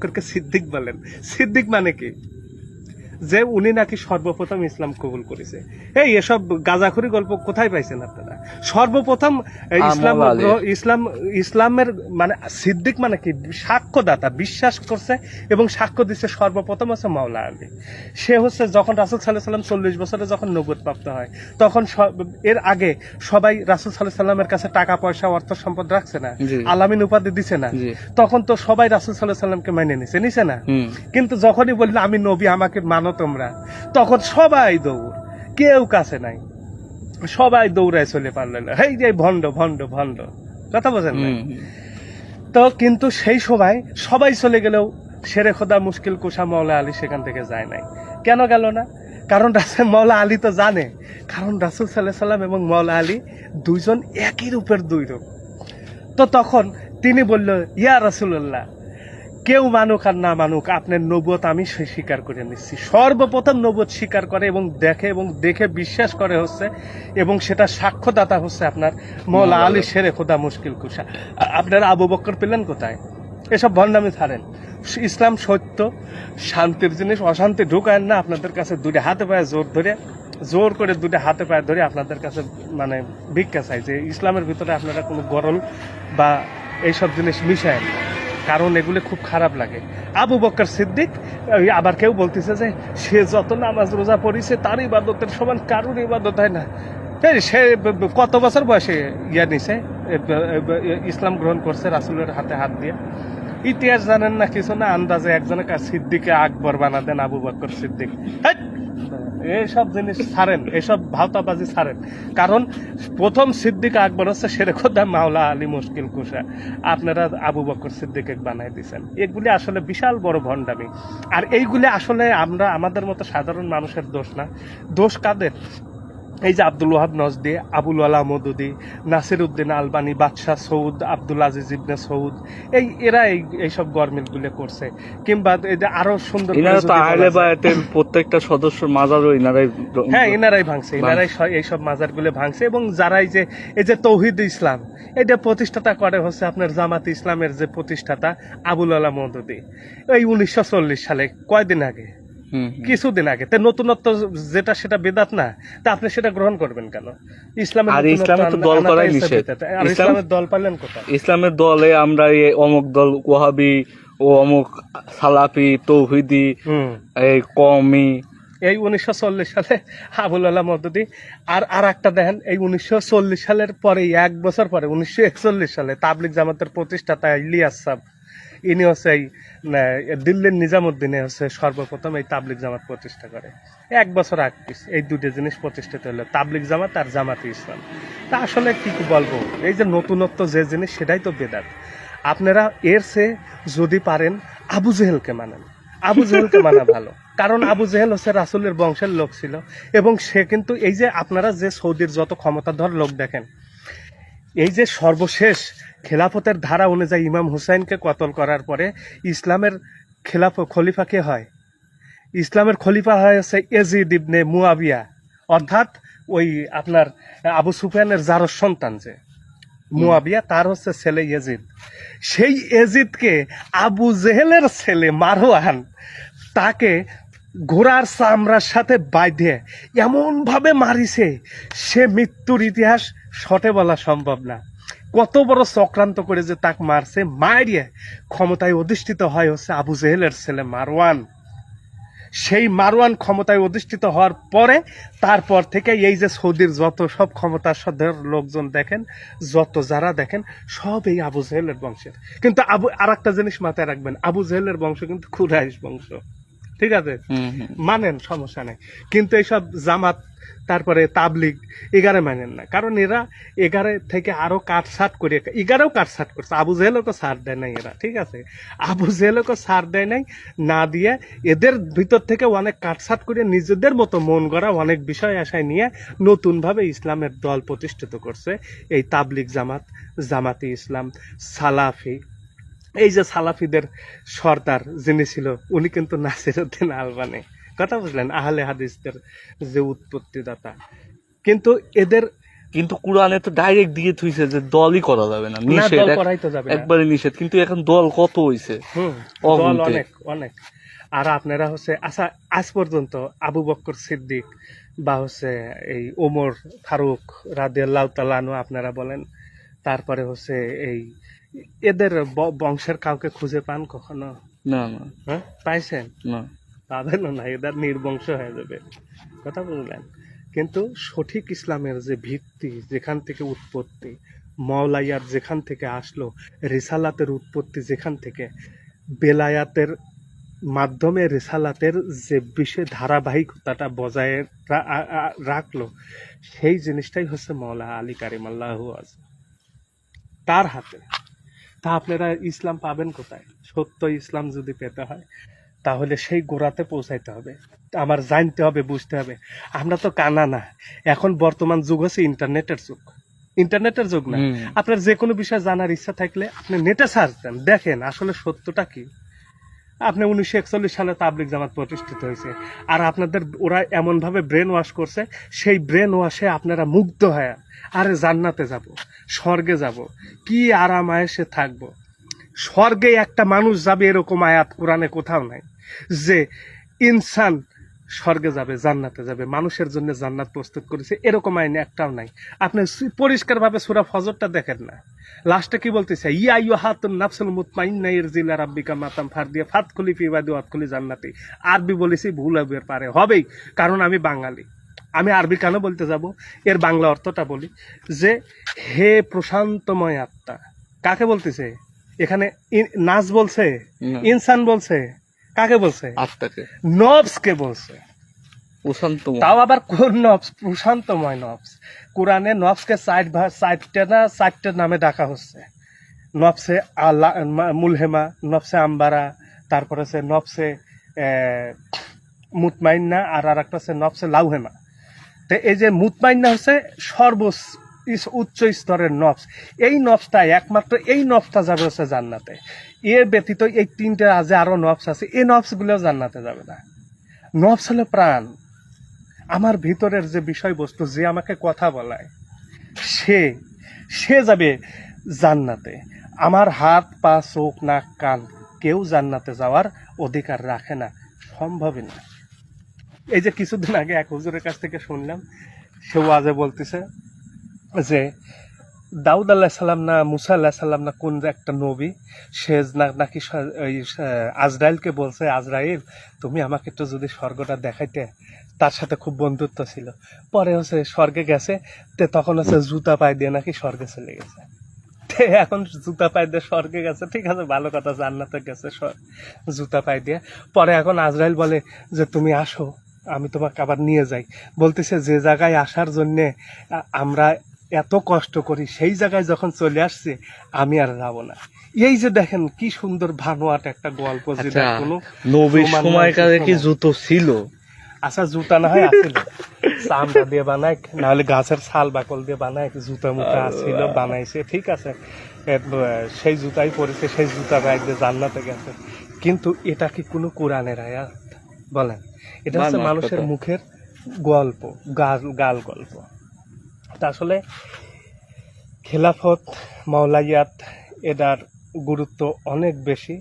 বকরকে সিদ্দিক বলেন। সিদ্দিক মানে কি? যে উনি নাকি সর্বপ্রথম ইসলাম কবুল করেছে। এই এসব গাঁজাখুরি গল্প কোথায় পাইছেন আপনারা? সর্বপ্রথম ইসলাম ইসলাম ইসলামের মানে সিদ্দিক মানে কি? সাক্ষ্যদাতা, বিশ্বাস করছে এবং সাক্ষ্য দিচ্ছে সর্বপ্রথম হচ্ছে মাওলা আলী। সে হচ্ছে যখন রাসূল সাল্লাল্লাহু আলাইহি সাল্লাম 40 বছরে যখন নবুয়ত প্রাপ্ত হয়, তখন এর আগে সবাই রাসূল সাল্লাল্লাহু আলাইহি সাল্লামের কাছে টাকা পয়সা অর্থ সম্পদ রাখছে না, আলামিন উপাধি দিছে না, তখন তো সবাই রাসূল সাল্লাল্লাহু আলাইহি সাল্লামকে মেনে নিছে না। কিন্তু যখনই বললো আমি নবী, আমাকে মানো তোমরা, তখন সবাই দৌড়, কেউ কাছে নাই, সবাই দৌড়ায় চলে পারলেন। এই যে ভণ্ড ভণ্ড ভণ্ড, কথা বোঝেন না? তো কিন্তু সেই সময় সবাই চলে গেলেও শেরে খোদা মুশকিল কুশা মাওলা আলী সেখান থেকে যায় নাই। কেন গেল না? কারণ মাওলা আলী তো জানে, কারণ রাসূল সাল্লাল্লাহু আলাইহি সাল্লাম এবং মাওলা আলী দুইজন একই রূপের দুই রূপ। তো তখন তিনি বলল, ইয়া রাসূলুল্লাহ, কেউ মানুক আর না মানুক, আপনার নবুয়ত আমি স্বীকার করে নিচ্ছি। সর্বপ্রথম নবুয়ত স্বীকার করে এবং দেখে বিশ্বাস করে হচ্ছে, এবং সেটা সাক্ষ্যদাতা হচ্ছে আপনার মাওলা আলী শেরে খোদা মুশকিল কুশা। আপনারা আবু বকর পেলেন কোথায়? এসব ভণ্ডামি ছাড়েন। ইসলাম সত্য, শান্তির জিনিস, অশান্তি ঢুকায় না। আপনাদের কাছে দুটো হাতে পায়ে জোর করে দুটো হাতে পায়ে ধরে আপনাদের কাছে মানে ভিক্ষা চাই যে ইসলামের ভিতরে আপনারা কোনো গরল বা এইসব জিনিস মিশায় না, কারণ এগুলো খুব খারাপ লাগে। আবু বকর সিদ্দিক, আবার কেউ বলতেছে যে সে যত নামাজ রোজা পড়িছে তার ইবাদতের সমান কারণ ইবাদত হয় না। সে কত বছর বয়সে নিছে, ইসলাম গ্রহণ করছে রাসূলের হাতে হাত দিয়ে। ইতিহাস জানেন না কিছু না, আন্দাজে একজনের কাছে সিদ্দিকে আকবর বানা দেন আবু বকর সিদ্দিক। এইসব জিনিস ছাড়েন, এইসব ভাওতাবাজি ছাড়েন, কারণ প্রথম সিদ্দিক আকবর হচ্ছে শেরে খোদা মাওলা আলী মুশকিল কুশা। আপনারা আবু বকর সিদ্দিক বানাই দিচ্ছেন। এগুলি আসলে বিশাল বড় ভণ্ডামি। আর এইগুলি আসলে আমাদের মতো সাধারণ মানুষের দোষ না। দোষ কাদের? এই যে আব্দুল ওয়াহাব নজদি, আবুল আলা মদুদি, নাসির উদ্দিন আলবানি, বাদশাহ সৌদ, আব্দুল আজিজ ইবনে সৌদ, এরা এইসব গরমিলগুলো করছে। কিংবা এই যে আরো সুন্দর প্রত্যেকটা সদস্য মাজারও এনারাই ভাঙছে, এনারাই এইসব মাজারগুলো ভাঙছে। এবং যারাই যে এই যে তৌহিদ ইসলাম, এটা প্রতিষ্ঠাতা করে হচ্ছে আপনার জামাত ইসলামের যে প্রতিষ্ঠাতা আবুল আলা মদুদি, এই 1940 সালে, কয়দিন আগে, কিছুদিন আগে। নতুনত্ব যেটা সেটা বেদাত না, তা আপনি সেটা গ্রহণ করবেন কেন? ইসলামের দল পাইলেন কোথায়? ইসলামের দলে আমরা অমুক দল ওয়াহাবি ও অমুক সালাফি তৌহিদি এই কওমি, এই 1940 সালে আবুল আলা মদুদি। আর একটা দেখেন, এই 1940 সালের পরে, 1 বছর পরে 1941 সালে তাবলিগ জামাতের প্রতিষ্ঠাতা ইলিয়াস সাহেব, ইনি হচ্ছে এই দিল্লির নিজামুদ্দিনে হচ্ছে সর্বপ্রথম এই তাবলিগ জামাত প্রতিষ্ঠা করে। 1 বছর আগ এই দুটো জিনিস প্রতিষ্ঠিত হলো, তাবলিগ জামাত আর জামাতে ইসলাম। তা আসলে কি বলবো, এই যে নতুনত্ব যে জিনিস সেটাই তো বেদাত। আপনারা এর চেয়ে যদি পারেন আবু জেহেলকে মানেন। আবু জেহেলকে মানা ভালো, কারণ আবু জেহেল হচ্ছে রাসূলের বংশের লোক ছিল, এবং সে কিন্তু এই যে আপনারা যে সৌদির যত ক্ষমতাধর লোক দেখেন, এই যে সর্বশেষ খেলাফতের ধারা অনুযায়ী ইমাম হুসাইনকে কতল করার পরে ইসলামের খলিফা কে হয়? ইসলামের খলিফা হয়েছে ইয়াজিদ ইবনে মুয়াবিয়া, অর্থাৎ ওই আপনার আবু সুফিয়ানের জারজ সন্তান যে মুয়াবিয়া, তার হচ্ছে ছেলে ইয়াজিদ। সেই ইয়াজিদকে আবু জেহেলের ছেলে মারওয়ান তাকে ঘোড়ার চামড়ার সাথে বাইধে এমন ভাবে মারিছে, সে মৃত্যুর ইতিহাস শটে বলা সম্ভব না। কত বড় চক্রান্ত করে যে তাকে মারছে, মারিয়ে ক্ষমতায় অধিষ্ঠিত হয় হচ্ছে আবু জেহেলের ছেলে মারওয়ান। সেই মারওয়ান ক্ষমতায় অধিষ্ঠিত হওয়ার পরে তারপর থেকে এই যে সৌদির যত সব ক্ষমতার লোকজন দেখেন, যত যারা দেখেন, সব এই আবু জেহেলের বংশের। কিন্তু আর একটা জিনিস মাথায় রাখবেন, আবু জেহেলের বংশ কিন্তু কুরাইশ বংশ, ঠিক আছে? মানেন, সমস্যা নেই। কিন্তু এইসব জামাত, তারপরে তাবলিগ, এগারে মানেন না, কারণ এরা এগারে থেকে আরো কাটছাট করে, এগারেও কাটছাট করছে। আবু জেহেলকে ছাড় দেয় নাই এরা, ঠিক আছে? আবু জেহেলকে ছাড় দেয় নাই, না দিয়ে এদের ভিতর থেকে অনেক কাটছাট করে নিজেদের মতো মন গড়া অনেক বিষয় আশায় নিয়ে নতুন ভাবে ইসলামের দল প্রতিষ্ঠিত করছে। এই তাবলিগ জামাত, জামাতে ইসলাম, সালাফি। এই যে সালাফিদের সর্দার যিনি ছিল, উনি কিন্তু নাসির উদ্দিন আলবানি, কথা বুঝলেন? আহলে হাদিসদের যে উৎপত্তিদাতা। কিন্তু এদের কিন্তু কোরআনে তো ডাইরেক্ট দিয়ে থুইছে যে দলই করা যাবে না, না, নিষেধ, দল করাই তো যাবে না। একবারে নিষেধ। কিন্তু এখন দল কত হইছে, দল অগুন্তে। অনেক অনেক। আর আপনারা হচ্ছে আচ্ছা, আজ পর্যন্ত আবু বকর সিদ্দিক বা হচ্ছে এই ওমর ফারুক রাদিয়াল্লাহু তাআলা আনহু আপনারা বলেন, তারপরে হচ্ছে এই এদের বংশের কাউকে খুঁজে পান কখনো? না না হ্যাঁ, পাইছেন? না। পাবেনও না, এদের নির্বংশ হয়ে যাবে। কথা বললেন। কিন্তু সঠিক ইসলামের যে ভিত্তি, যেখান থেকে উৎপত্তি, মাওলাইয়াত যেখান থেকে আসলো, রিসালাতের উৎপত্তি যেখান থেকে, বেলায়াতের মাধ্যমে রিসালাতের যে বিশেষ ধারাবাহিকতাটা বজায় রাখলো, সেই জিনিসটাই হচ্ছে মাওলা আলী কারিমাল্লাহু আযম, তার হাতে। তা আপনারা ইসলাম পাবেন কোথায়? সত্য ইসলাম যদি পেতে হয় তাহলে সেই গোড়াতে পৌঁছাইতে হবে, আমার জানতে হবে, বুঝতে হবে। আমরা তো কানা না, এখন বর্তমান যুগ হচ্ছে ইন্টারনেটের যুগ। ইন্টারনেটের যুগ না, আপনার যে কোনো বিষয় জানার ইচ্ছা থাকলে আপনি নেটে সার্চ দেন, দেখেন আসলে সত্যটা কি। আপনি 1941 সালে তাবলিগ জামাত প্রতিষ্ঠিত হয়েছে, আর আপনাদের ওরা এমন ভাবে ব্রেন ওয়াশ করছে, সেই ব্রেন ওয়াশে আপনারা মুগ্ধ হয়ে আরে জান্নাতে যাব, স্বর্গে যাব, কি আরাম আয়েশে থাকবো। স্বর্গে একটা মানুষ যাবে এরকম আয়াত কোরআনে কোথাও নাই যে ইনসান স্বর্গে যাবে, জান্নাতে যাবে, মানুষের জন্য জান্নাত প্রস্তুত করেছে, এরকম আইন একটাও নাই। আপনি পরিষ্কার ভাবে সূরা ফজরটা দেখেন না, লাস্টে কি বলতেছে, ইয়া আইয়ুহাতুন নাফসুল মুতমাইন্না ইরজিলা রাব্বিকা মাতাম ফারদিয়া ফাদখুলি ফি ইবাদি ওয়াদখুলি জান্নাতি। আরবি বলেছি, ভুল হবে পারে, হবেই, কারণ আমি বাঙালি। আমি আরবি কেন বলতে যাব, এর বাংলা অর্থটা বলি, যে হে প্রশান্তময় আত্মা। কাকে বলতেছে এখানে? নাস বলছে, ইনসান বলছে, কাকে বলছে? আত্মাকে, নফসকে বলছে। প্রশান্ত, তাও আবার কোন নফস? প্রশান্তময় নফস। কোরআনে নফসকে চারটে নামে ডাকা হচ্ছে। নফসে মুলহেমা, নফসে আম্বারা, তারপরে হচ্ছে নফসে মুতমাইন্না, আর একটা হচ্ছে নফসে লাউহেমা। তো এই যে মুতমাইন্না হচ্ছে উচ্চ স্তরের নফস। এই নফসটা একমাত্র, এই নফসটা যাবে হচ্ছে জান্নাতে। এর ব্যতীত এই তিনটে যে আরো নফস আছে, এই নফসগুলো জান্নাতে যাবে না। নফস হলো প্রাণ, আমার ভিতরের যে বিষয়বস্তু, যে আমাকে কথা বলায়, সে যাবে জান্নাতে। আমার হাত পা চোখ নাক কান কেউ জান্নাতে যাওয়ার অধিকার রাখে না, সম্ভবই না। এই যে কিছুদিন আগে এক হুজুরের কাছ থেকে শুনলাম, সে ওয়াজে বলতেছে যে দাউদ আল্লাহ সাল্লাম না মুসা আল্লাহ সাল্লাম না কোন একটা নবী, সে নাকি আজরাইলকে বলছে, আজরাইল তুমি আমাকে একটু যদি স্বর্গটা দেখাইতে, তার সাথে খুব বন্ধুত্ব ছিল। পরে হচ্ছে স্বর্গে গেছে, তখন হচ্ছে জুতা পায়ে দিয়ে নাকি স্বর্গে চলে গেছে। এখন জুতা পায়ে দিয়ে স্বর্গে গেছে, ঠিক আছে, ভালো কথা, জান্নাতে গেছে জুতা পায়ে দিয়ে। পরে এখন আজরাইল বলে যে তুমি আসো, আমি তোমাকে আবার নিয়ে যাই। বলতেছে যে জায়গায় আসার জন্য আমরা এত কষ্ট করি, সেই জায়গায় যখন চলে আসছে আমি আর যাবো না। এই যে দেখেন কি সুন্দর ভানুয়াট একটা গল্প, যেটা কোনো নবীর সময়কালে কি জুতো ছিল? আচ্ছা, জুতা না হয় আসছিল, চামড়া দিয়ে বানায়, নাহলে গাছের ছাল বাকল দিয়ে বানায়, জুতা মুতা আসছিল, বানাইছে, ঠিক আছে, সেই জুতাই পরেছে, সেই জুতা গায়ে দিয়ে জান্নাতে গেছে। কিন্তু এটা কি কোনো কোরআনের আয়াত? বলেন, এটা হচ্ছে মানুষের মুখের গল্প, গাল গল্প। তা আসলে খেলাফত, মাওলাইয়াত, এটার গুরুত্ব অনেক বেশি।